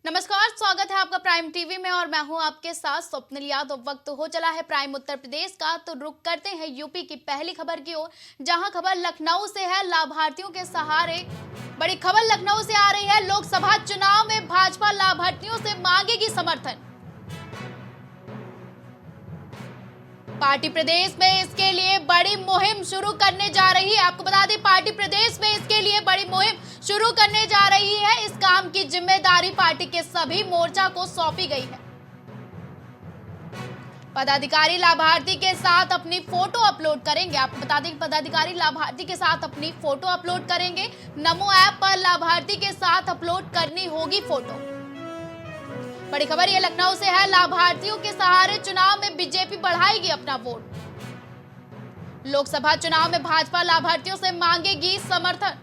नमस्कार, स्वागत है आपका प्राइम टीवी में और मैं हूं आपके साथ स्वप्निल यादव। वक्त हो चला है प्राइम उत्तर प्रदेश का, तो रुक करते हैं यूपी की पहली खबर की ओर, जहां खबर लखनऊ से है। लाभार्थियों के सहारे बड़ी खबर लखनऊ से आ रही है। लोकसभा चुनाव में भाजपा लाभार्थियों से मांगेगी समर्थन। पार्टी प्रदेश में इसके लिए बड़ी मुहिम शुरू करने जा रही है। आपको बता दें, पार्टी प्रदेश में इसके लिए बड़ी मुहिम शुरू करने जा रही है। इस काम की जिम्मेदारी पार्टी के सभी मोर्चा को सौंपी गई है। पदाधिकारी लाभार्थी के साथ अपनी फोटो अपलोड करेंगे। आपको बता दें, पदाधिकारी लाभार्थी के साथ अपनी फोटो अपलोड करेंगे। नमो ऐप पर लाभार्थी के साथ अपलोड करनी होगी फोटो। बड़ी खबर ये लखनऊ से है। लाभार्थियों के सहारे चुनाव में बीजेपी बढ़ाएगी अपना वोट। लोकसभा चुनाव में भाजपा लाभार्थियों से मांगेगी समर्थन।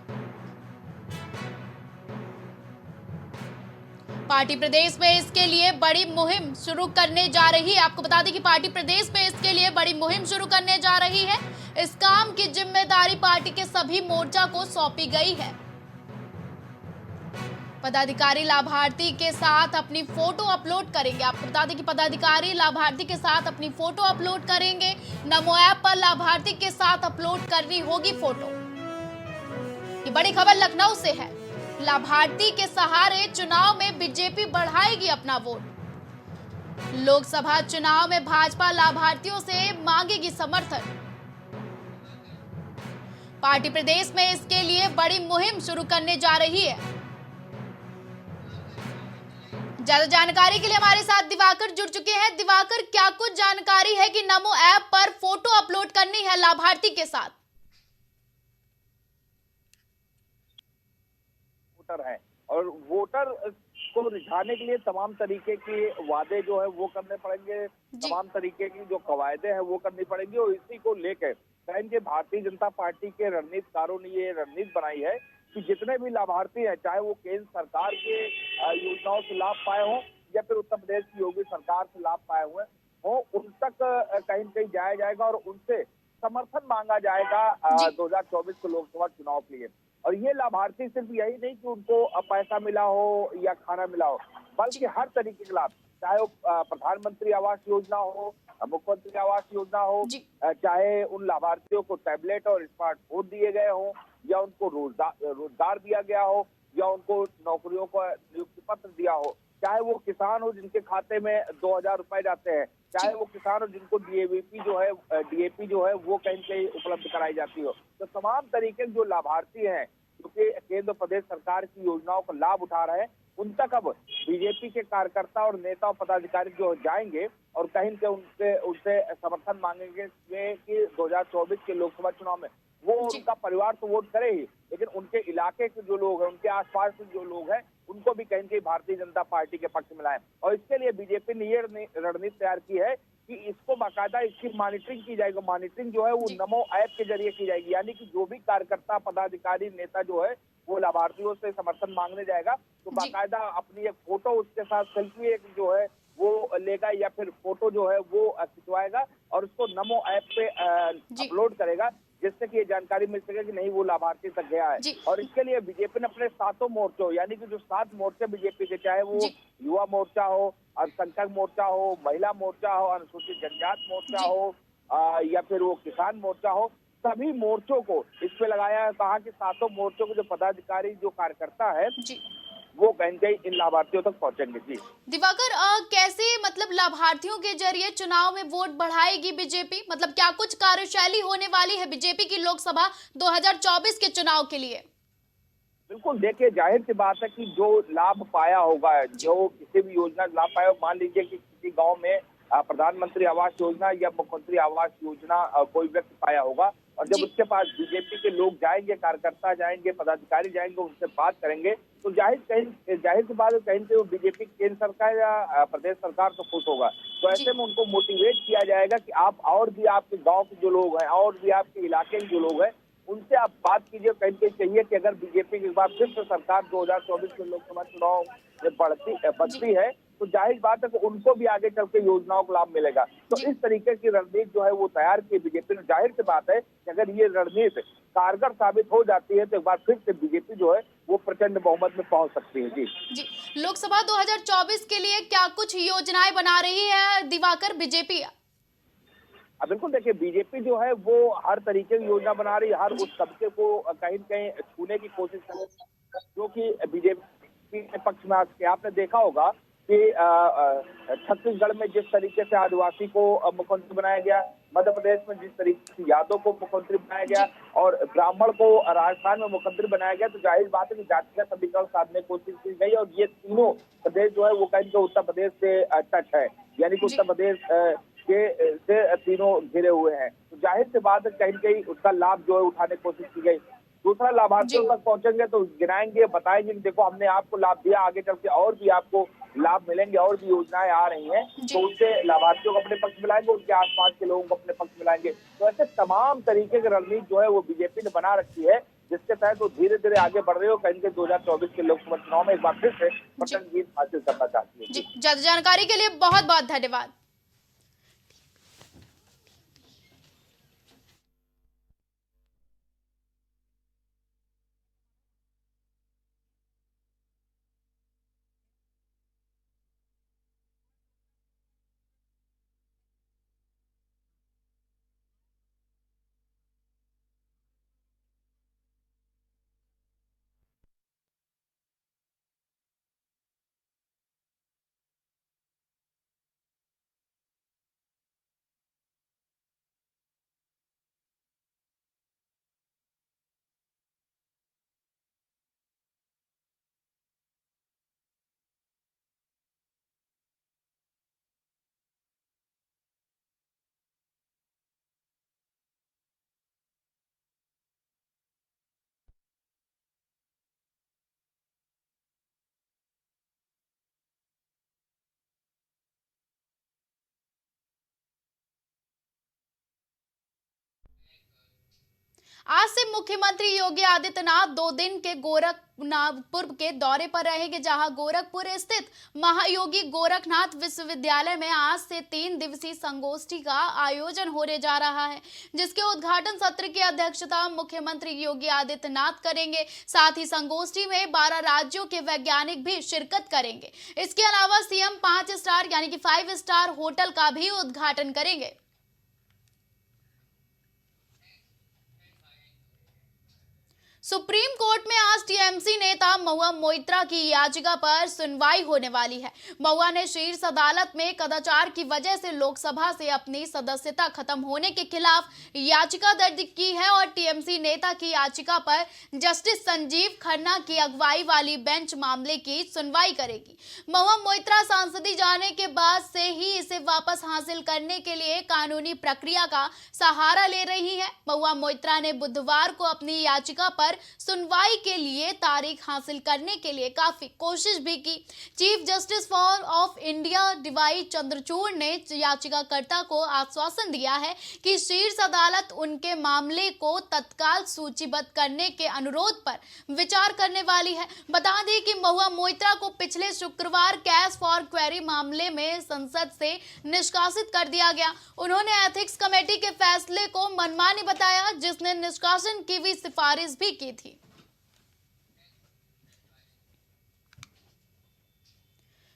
पार्टी प्रदेश में इसके लिए बड़ी मुहिम शुरू करने जा रही है। आपको बता दें कि पार्टी प्रदेश में इसके लिए बड़ी मुहिम शुरू करने जा रही है। इस काम की जिम्मेदारी पार्टी के सभी मोर्चा को सौंपी गई है। पदाधिकारी लाभार्थी के साथ अपनी फोटो अपलोड करेंगे। आपको बता दें कि पदाधिकारी लाभार्थी के साथ अपनी फोटो अपलोड करेंगे। नमो ऐप पर लाभार्थी के साथ अपलोड करनी होगी फोटो। ये बड़ी खबर लखनऊ से है। लाभार्थी के सहारे चुनाव में बीजेपी बढ़ाएगी अपना वोट। लोकसभा चुनाव में भाजपा लाभार्थियों से मांगेगी समर्थन। पार्टी प्रदेश में इसके लिए बड़ी मुहिम शुरू करने जा रही है। ज्यादा जानकारी के लिए हमारे साथ दिवाकर जुड़ चुके हैं। दिवाकर, क्या कुछ जानकारी है कि नमो ऐप पर फोटो अपलोड करनी है लाभार्थी के साथ? वोटर है और वोटर को रिझाने के लिए तमाम तरीके के वादे जो है वो करने पड़ेंगे, तमाम तरीके की जो कवायदे हैं वो करनी पड़ेंगी। और इसी को लेकर के भारतीय जनता पार्टी के रणनीतिकारों ने ये रणनीति बनाई है कि जितने भी लाभार्थी हैं, चाहे वो केंद्र सरकार के योजनाओं से लाभ पाए हों या फिर उत्तर प्रदेश की योगी सरकार से लाभ पाए हुए हों, उन तक कहीं न कहीं जाया जाएगा और उनसे समर्थन मांगा जाएगा 2024 के लोकसभा चुनाव के लिए। और ये लाभार्थी सिर्फ यही नहीं कि उनको पैसा मिला हो या खाना मिला हो, बल्कि हर तरीके के लाभ, चाहे वो प्रधानमंत्री आवास योजना हो, मुख्यमंत्री आवास योजना हो, चाहे उन लाभार्थियों को टैबलेट और स्मार्टफोन दिए गए हों, या उनको रोजगार दिया गया हो, या उनको नौकरियों का नियुक्ति पत्र दिया हो, चाहे वो किसान हो जिनके खाते में 2000 रुपए जाते हैं, चाहे वो किसान हो जिनको डीएपी जो है वो कहीं कहीं उपलब्ध कराई जाती हो। तो तमाम तरीके के जो लाभार्थी हैं, क्योंकि केंद्र प्रदेश सरकार की योजनाओं का लाभ उठा रहे हैं, उन तक अब बीजेपी के कार्यकर्ता और नेता और पदाधिकारी जो जाएंगे और कहीं न कहीं उनसे समर्थन मांगेंगे कि 2024 के लोकसभा चुनाव में वो उनका परिवार तो वोट करे ही, लेकिन उनके इलाके के जो लोग हैं, उनके आसपास के जो लोग हैं, उनको भी कहीं कहीं भारतीय जनता पार्टी के पक्ष में लाएं। और इसके लिए बीजेपी ने ये रणनीति तैयार की है कि इसको बाकायदा इसकी मॉनिटरिंग की जाएगी। मॉनिटरिंग जो है वो नमो ऐप के जरिए की जाएगी, यानी कि जो भी कार्यकर्ता, पदाधिकारी, नेता जो है वो लाभार्थियों से समर्थन मांगने जाएगा तो बाकायदा अपनी एक फोटो, उसके साथ सेल्फी एक जो है वो लेगा या फिर फोटो जो है वो खिंचवाएगा और उसको नमो ऐप पे अपलोड करेगा, जिससे कि ये जानकारी मिल सके कि नहीं वो लाभार्थी तक गया है। और इसके लिए बीजेपी ने अपने 7 मोर्चों, यानी कि जो 7 मोर्चे बीजेपी के, चाहे वो युवा मोर्चा हो, अल्पसंख्यक मोर्चा हो, महिला मोर्चा हो, अनुसूचित जनजाति मोर्चा हो, या फिर वो किसान मोर्चा हो, सभी मोर्चों को इस पे लगाया है। कहा कि 7 मोर्चों के जो पदाधिकारी, जो कार्यकर्ता है, वो कहीं कहीं इन लाभार्थियों तक पहुंचेंगे। जी दिवाकर, कैसे मतलब लाभार्थियों के जरिए चुनाव में वोट बढ़ाएगी बीजेपी? मतलब क्या कुछ कार्यशैली होने वाली है बीजेपी की लोकसभा 2024 के चुनाव के लिए? बिल्कुल, देखिए, जाहिर सी बात है कि जो लाभ पाया होगा, जो किसी भी योजना लाभ पाया हो, मान लीजिए कि किसी गांव में प्रधानमंत्री आवास योजना या मुख्यमंत्री आवास योजना कोई व्यक्ति पाया होगा, और जब उसके पास बीजेपी के लोग जाएंगे, कार्यकर्ता जाएंगे, पदाधिकारी जाएंगे, उनसे बात करेंगे, तो जाहिर सी बात है कहीं से वो बीजेपी केंद्र सरकार या प्रदेश सरकार तो खुश होगा। तो ऐसे में उनको मोटिवेट किया जाएगा कि आप और भी आपके गाँव के जो लोग हैं और भी आपके इलाके के जो लोग हैं, उनसे आप बात कीजिए। कहीं चाहिए कि अगर बीजेपी के बाद फिर से सरकार 2024 के लोकसभा चुनाव में बढ़ती है तो जाहिर बात है कि उनको भी आगे चल के योजनाओं का लाभ मिलेगा। तो इस तरीके की रणनीति जो है वो तैयार की बीजेपी ने। जाहिर सी बात है कि अगर ये रणनीति कारगर साबित हो जाती है तो एक बार फिर से बीजेपी जो है वो प्रचंड बहुमत में पहुंच सकती है। जी जी, लोकसभा 2024 के लिए क्या कुछ योजनाएं बना रही है दिवाकर बीजेपी? अब बिल्कुल देखिए, बीजेपी जो है वो हर तरीके की योजना बना रही है, हर उस तबके को कहीं न कहीं छूने की कोशिश कर रही है, जो कि बीजेपी के पक्ष में आ सके। आपने देखा होगा कि छत्तीसगढ़ में जिस तरीके से आदिवासी को मुख्यमंत्री बनाया गया, मध्य प्रदेश में जिस तरीके से यादव को मुख्यमंत्री बनाया गया और ब्राह्मण को राजस्थान में मुख्यमंत्री बनाया गया, तो जाहिर बात है कि जातिगत समीकरण साधने की कोशिश की गई और ये तीनों प्रदेश जो है वो कहीं उत्तर प्रदेश से टच है, यानी कि उत्तर प्रदेश से तीनों घिरे हुए हैं। तो जाहिर सी बात है कहीं न कहीं उसका लाभ जो है उठाने की कोशिश की गई। दूसरा, लाभार्थियों तक पहुंचेंगे तो गिनाएंगे, बताएंगे कि देखो हमने आपको लाभ दिया, आगे चल के और भी आपको लाभ मिलेंगे, और भी योजनाएं आ रही हैं, तो उससे लाभार्थियों को अपने पक्ष में लाएंगे, उनके आसपास के लोगों को अपने पक्ष में लाएंगे। तो ऐसे तमाम तरीके की रणनीति जो है वो बीजेपी ने बना रखी है, जिसके तहत वो धीरे धीरे आगे बढ़ रही हो, कहीं के 2024 के लोकसभा चुनाव में एक बार फिर से प्रचंड जीत हासिल करना चाहती है। जी, जानकारी के लिए बहुत बहुत धन्यवाद। आज से मुख्यमंत्री योगी आदित्यनाथ 2 दिन के गोरखपुर के दौरे पर रहेंगे, जहां गोरखपुर स्थित महायोगी गोरखनाथ विश्वविद्यालय में आज से 3 दिवसीय संगोष्ठी का आयोजन होने जा रहा है, जिसके उद्घाटन सत्र की अध्यक्षता मुख्यमंत्री योगी आदित्यनाथ करेंगे। साथ ही संगोष्ठी में 12 राज्यों के वैज्ञानिक भी शिरकत करेंगे। इसके अलावा सीएम 5 स्टार यानी कि 5 स्टार होटल का भी उद्घाटन करेंगे। सुप्रीम कोर्ट में आज टीएमसी नेता महुआ मोइत्रा की याचिका पर सुनवाई होने वाली है। महुआ ने शीर्ष अदालत में कदाचार की वजह से लोकसभा से अपनी सदस्यता खत्म होने के खिलाफ याचिका दर्ज की है और टीएमसी नेता की याचिका पर जस्टिस संजीव खन्ना की अगुवाई वाली बेंच मामले की सुनवाई करेगी। महुआ मोइत्रा सांसदी जाने के बाद से ही इसे वापस हासिल करने के लिए कानूनी प्रक्रिया का सहारा ले रही है। महुआ मोइत्रा ने बुधवार को अपनी याचिका पर सुनवाई के लिए तारीख हासिल करने के लिए काफी कोशिश भी की। Chief justice of India DY Chandrachud ने याचिकाकर्ता को आश्वासन दिया है कि शीर्ष अदालत उनके मामले को तत्काल सूचीबद्ध करने के अनुरोध पर विचार करने वाली है। बता दें कि महुआ मोइत्रा को पिछले शुक्रवार कैश फॉर क्वेरी मामले में संसद से निष्कासित कर दिया गया। उन्होंने एथिक्स कमेटी के फैसले को मनमानी बताया, जिसने निष्कासन की भी सिफारिश भी की थी।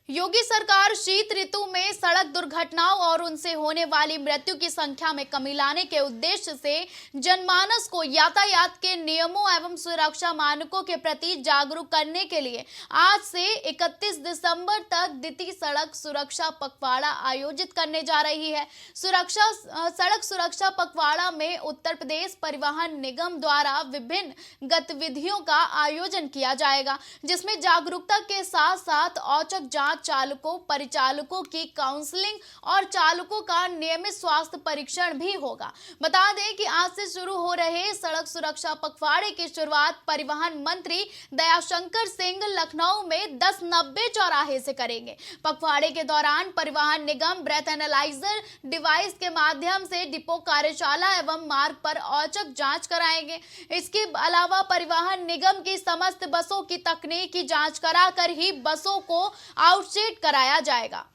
योगी सरकार शीत ऋतु में सड़क दुर्घटनाओं और उनसे होने वाली मृत्यु की संख्या में कमी लाने के उद्देश्य से जनमानस को यातायात के नियमों एवं सुरक्षा मानकों के प्रति जागरूक करने के लिए आज से 31 दिसंबर तक द्वितीय सड़क सुरक्षा पखवाड़ा आयोजित करने जा रही है। सड़क सुरक्षा पखवाड़ा में उत्तर प्रदेश परिवहन निगम द्वारा विभिन्न गतिविधियों का आयोजन किया जाएगा, जिसमें जागरूकता के साथ साथ औचक जांच, चालकों परिचालकों की काउंसलिंग और चालकों का नियमित स्वास्थ्य परीक्षण भी होगा। बता दें कि आज से शुरू हो रहे सड़क सुरक्षा पखवाड़े की शुरुआत परिवहन मंत्री दयाशंकर सिंह लखनऊ में 1090 चौराहे से करेंगे। पखवाड़े के दौरान परिवहन निगम ब्रेथ एनालाइजर डिवाइस के माध्यम से डिपो कार्यशाला एवं मार्ग पर औचक जांच कराएंगे। इसके अलावा परिवहन निगम की समस्त बसों की तकनीकी जांच कराकर ही बसों को आउट ऑफसेट कराया जाएगा।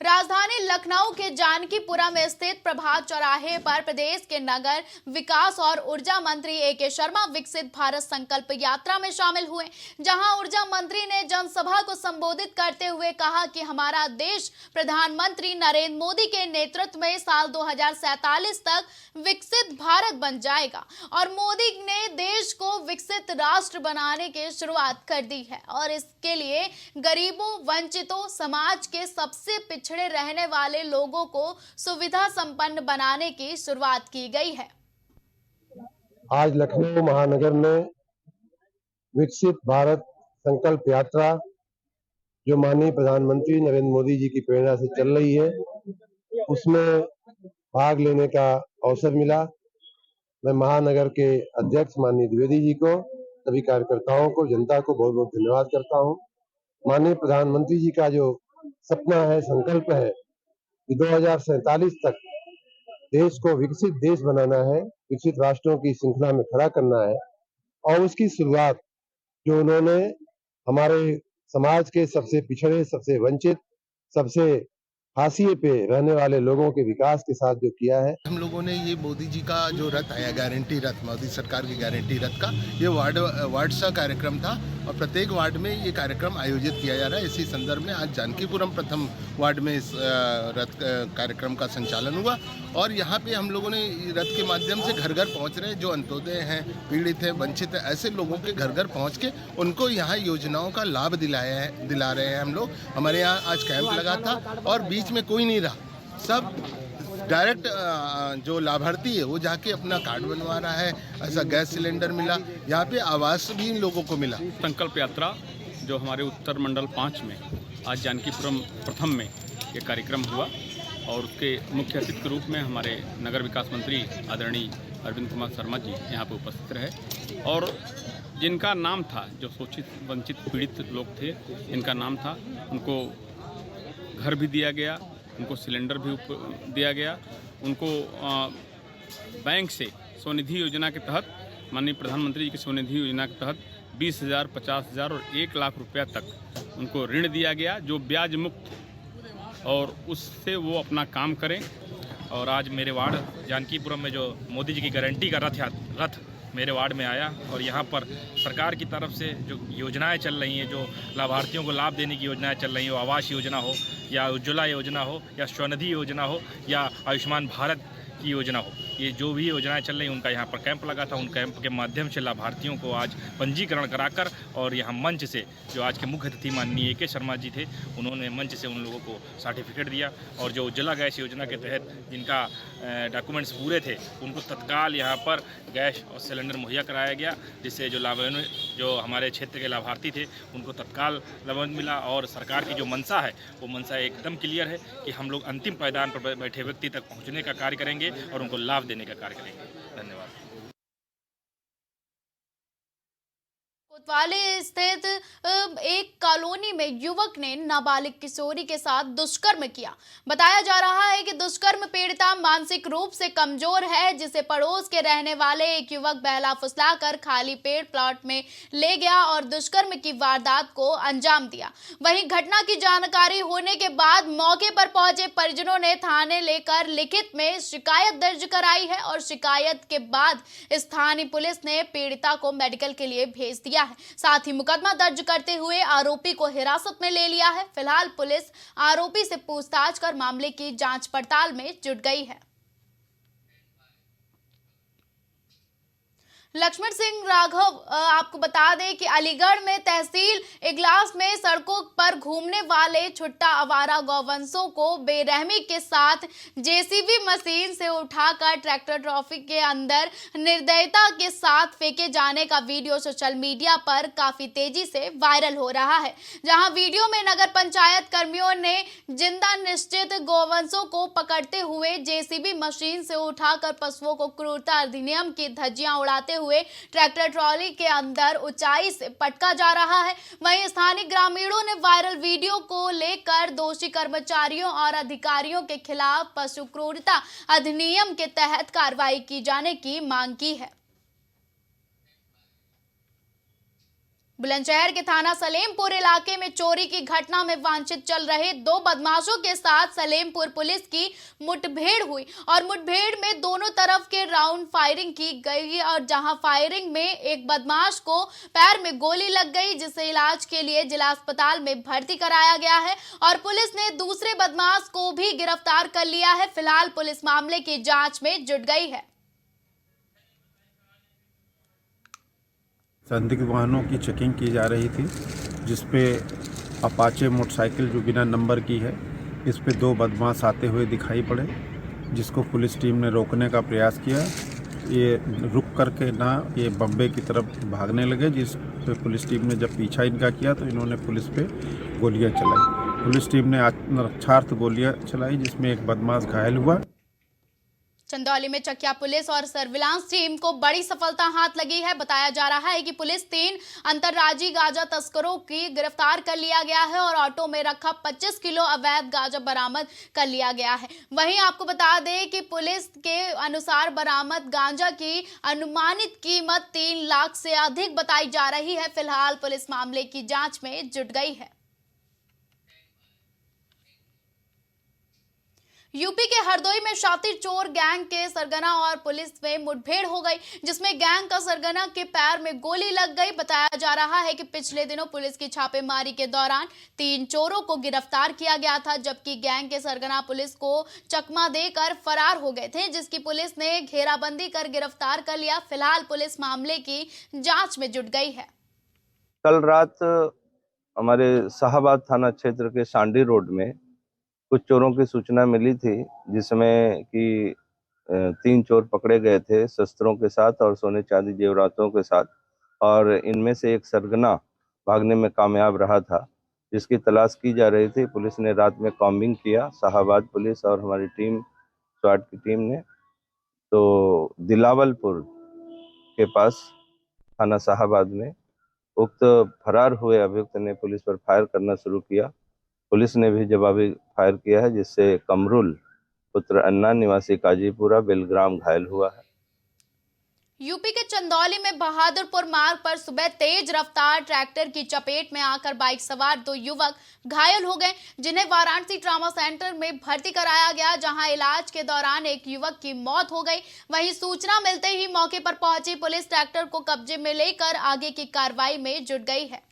राजधानी लखनऊ के जानकीपुरम स्थित प्रभात चौराहे पर प्रदेश के नगर विकास और ऊर्जा मंत्री ए.के. शर्मा विकसित भारत संकल्प यात्रा में शामिल हुए, जहां ऊर्जा मंत्री ने जनसभा को संबोधित करते हुए कहा कि हमारा देश प्रधानमंत्री नरेंद्र मोदी के नेतृत्व में साल 2047 तक विकसित भारत बन जाएगा और मोदी ने देश को विकसित राष्ट्र बनाने की शुरुआत कर दी है और इसके लिए गरीबों, वंचितों, समाज के सबसे पिछड़े रहने वाले लोगों को सुविधा संपन्न बनाने की शुरुआत की गई है। आज लखनऊ महानगर में विकसित भारत संकल्प यात्रा जो माननीय प्रधानमंत्री नरेंद्र मोदी जी की प्रेरणा से चल रही है, उसमें भाग लेने का अवसर मिला। मैं महानगर के अध्यक्ष माननीय द्विवेदी जी को, सभी कार्यकर्ताओं को, जनता को बहुत बहुत धन्यवाद करता हूं। माननीय प्रधानमंत्री जी का जो सपना है, संकल्प है कि 2047 तक देश को विकसित देश बनाना है, विकसित राष्ट्रों की श्रृंखला में खड़ा करना है और उसकी शुरुआत जो उन्होंने हमारे समाज के सबसे पिछड़े, सबसे वंचित, सबसे हाशिए पे रहने वाले लोगों के विकास के साथ जो किया है। हम लोगों ने ये मोदी जी का जो रथ आया, गारंटी रथ, मोदी सरकार की गारंटी रथ का ये वार्ड सा कार्यक्रम था और प्रत्येक वार्ड में ये कार्यक्रम आयोजित किया जा रहा है। इसी संदर्भ में आज जानकीपुरम प्रथम वार्ड में इस रथ कार्यक्रम का संचालन हुआ और यहाँ पे हम लोगों ने रथ के माध्यम से घर घर पहुँच रहे जो अंत्योदय हैं, पीड़ित हैं, वंचित हैं, ऐसे लोगों के घर घर पहुँच के उनको यहाँ योजनाओं का लाभ दिला रहे हैं हम लोग। हमारे यहाँ आज कैंप लगा था और बीच में कोई नहीं रहा, सब डायरेक्ट जो लाभार्थी है वो जाके अपना कार्ड बनवा रहा है। ऐसा गैस सिलेंडर मिला, यहाँ पे आवास भी इन लोगों को मिला। संकल्प यात्रा जो हमारे उत्तर मंडल 5 में आज जानकीपुरम प्रथम में ये कार्यक्रम हुआ और उसके मुख्य अतिथि के रूप में हमारे नगर विकास मंत्री आदरणीय अरविंद कुमार शर्मा जी यहाँ पे उपस्थित रहे और जिनका नाम था, जो शोषित, वंचित, पीड़ित लोग थे, इनका नाम था, उनको घर भी दिया गया, उनको सिलेंडर भी दिया गया, उनको बैंक से स्वनिधि योजना के तहत, माननीय प्रधानमंत्री जी की स्वनिधि योजना के तहत 20,000, 50,000 और 1 लाख रुपया तक उनको ऋण दिया गया जो ब्याज मुक्त, और उससे वो अपना काम करें। और आज मेरे वार्ड जानकीपुरम में जो मोदी जी की गारंटी का रथ मेरे वार्ड में आया और यहाँ पर सरकार की तरफ से जो योजनाएं चल रही हैं, जो लाभार्थियों को लाभ देने की योजनाएं चल रही हैं, वो आवास योजना हो या उज्ज्वला योजना हो या स्वनिधि योजना हो या आयुष्मान भारत की योजना हो, ये जो भी योजनाएं चल रही हैं उनका यहाँ पर कैंप लगा था। उन कैंप के माध्यम से लाभार्थियों को आज पंजीकरण कराकर और यहाँ मंच से जो आज के मुख्य अतिथि माननीय ए.के. शर्मा जी थे, उन्होंने मंच से उन लोगों को सर्टिफिकेट दिया और जो उज्ज्वला गैस योजना के तहत जिनका डॉक्यूमेंट्स पूरे थे उनको तत्काल यहाँ पर गैस और सिलेंडर मुहैया कराया गया, जिससे जो हमारे क्षेत्र के लाभार्थी थे उनको तत्काल लाभ मिला। और सरकार की जो मंशा है वो मंशा एकदम क्लियर है कि हम लोग अंतिम पायदान पर बैठे व्यक्ति तक पहुँचने का कार्य करेंगे और उनको लाभ देने का कार्य करेंगे। धन्यवाद। कोतवाली स्थित एक कॉलोनी में युवक ने नाबालिग किशोरी के साथ दुष्कर्म किया। बताया जा रहा है कि दुष्कर्म पीड़िता मानसिक रूप से कमजोर है, जिसे पड़ोस के रहने वाले एक युवक बहला फुसलाकर खाली पेट प्लॉट में ले गया और दुष्कर्म की वारदात को अंजाम दिया। वहीं घटना की जानकारी होने के बाद मौके पर पहुंचे परिजनों ने थाने लेकर लिखित में शिकायत दर्ज कराई है और शिकायत के बाद स्थानीय पुलिस ने पीड़िता को मेडिकल के लिए भेज दिया है। साथ ही मुकदमा दर्ज करते हुए आरोपी को हिरासत में ले लिया है। फिलहाल पुलिस आरोपी से पूछताछ कर मामले की जांच पड़ताल में जुट गई है। लक्ष्मण सिंह राघव आपको बता दें कि अलीगढ़ में तहसील इगलास में सड़कों पर घूमने वाले छुट्टा आवारा गौवंशों को बेरहमी के साथ जेसीबी मशीन से उठाकर ट्रैक्टर ट्रॉफी के अंदर निर्दयता के साथ फेंके जाने का वीडियो सोशल मीडिया पर काफी तेजी से वायरल हो रहा है, जहां वीडियो में नगर पंचायत कर्मियों ने जिंदा निश्चित गौवंशों को पकड़ते हुए जेसीबी मशीन से उठाकर पशुओं को क्रूरता अधिनियम की धज्जियां उड़ाते हुए ट्रैक्टर ट्रॉली के अंदर ऊंचाई से पटका जा रहा है। वहीं स्थानीय ग्रामीणों ने वायरल वीडियो को लेकर दोषी कर्मचारियों और अधिकारियों के खिलाफ पशु क्रूरता अधिनियम के तहत कार्रवाई की जाने की मांग की है। बुलंदशहर के थाना सलेमपुर इलाके में चोरी की घटना में वांछित चल रहे दो बदमाशों के साथ सलेमपुर पुलिस की मुठभेड़ हुई और मुठभेड़ में दोनों तरफ के राउंड फायरिंग की गई और जहां फायरिंग में एक बदमाश को पैर में गोली लग गई, जिसे इलाज के लिए जिला अस्पताल में भर्ती कराया गया है और पुलिस ने दूसरे बदमाश को भी गिरफ्तार कर लिया है। फिलहाल पुलिस मामले की जांच में जुट गई है। संदिग्ध वाहनों की चेकिंग की जा रही थी, जिसपे अपाचे मोटरसाइकिल जो बिना नंबर की है, इस पे दो बदमाश आते हुए दिखाई पड़े, जिसको पुलिस टीम ने रोकने का प्रयास किया। ये रुक करके ना ये बम्बे की तरफ भागने लगे, जिस पे पुलिस टीम ने जब पीछा इनका किया तो इन्होंने पुलिस पे गोलियां चलाई। पुलिस टीम ने आत्मरक्षार्थ गोलियां चलाई, जिसमें एक बदमाश घायल हुआ। चंदौली में चकिया पुलिस और सर्विलांस टीम को बड़ी सफलता हाथ लगी है। बताया जा रहा है कि पुलिस 3 अंतर्राज्यीय गांजा तस्करों की गिरफ्तार कर लिया गया है और ऑटो में रखा 25 किलो अवैध गांजा बरामद कर लिया गया है। वहीं आपको बता दें कि पुलिस के अनुसार बरामद गांजा की अनुमानित कीमत 3 लाख से अधिक बताई जा रही है। फिलहाल पुलिस मामले की जांच में जुट गई है। यूपी के हरदोई में शातिर चोर गैंग के सरगना और पुलिस में मुठभेड़ हो गई, जिसमें गैंग का सरगना के पैर में गोली लग गई। बताया जा रहा है कि पिछले दिनों पुलिस की छापेमारी के दौरान 3 चोरों को गिरफ्तार किया गया था, जबकि गैंग के सरगना पुलिस को चकमा देकर फरार हो गए थे, जिसकी पुलिस ने घेराबंदी कर गिरफ्तार कर लिया। फिलहाल पुलिस मामले की जाँच में जुट गई है। कल रात हमारे शाहबाद थाना क्षेत्र के सांडी रोड में कुछ चोरों की सूचना मिली थी, जिसमें कि 3 चोर पकड़े गए थे शस्त्रों के साथ और सोने चांदी जेवरातों के साथ, और इनमें से एक सरगना भागने में कामयाब रहा था, जिसकी तलाश की जा रही थी। पुलिस ने रात में कॉम्बिंग किया, शाहबाद पुलिस और हमारी टीम स्वाट की टीम ने, तो दिलावलपुर के पास थाना शाहबाद में उक्त फरार हुए अभियुक्त ने पुलिस पर फायर करना शुरू किया। पुलिस ने भी जवाबी फायर किया है, जिससे कमरुल पुत्र अन्ना निवासी काजीपुरा बेलग्राम घायल हुआ है। यूपी के चंदौली में बहादुरपुर मार्ग पर सुबह तेज रफ्तार ट्रैक्टर की चपेट में आकर बाइक सवार 2 युवक घायल हो गए, जिन्हें वाराणसी ट्रॉमा सेंटर में भर्ती कराया गया, जहां इलाज के दौरान एक युवक की मौत हो गई। वहीं सूचना मिलते ही मौके पर पहुंची पुलिस ट्रैक्टर को कब्जे में लेकर आगे की कार्रवाई में जुट गई है।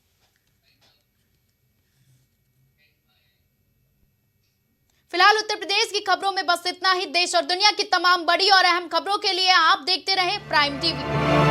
फिलहाल उत्तर प्रदेश की खबरों में बस इतना ही। देश और दुनिया की तमाम बड़ी और अहम खबरों के लिए आप देखते रहें प्राइम टीवी।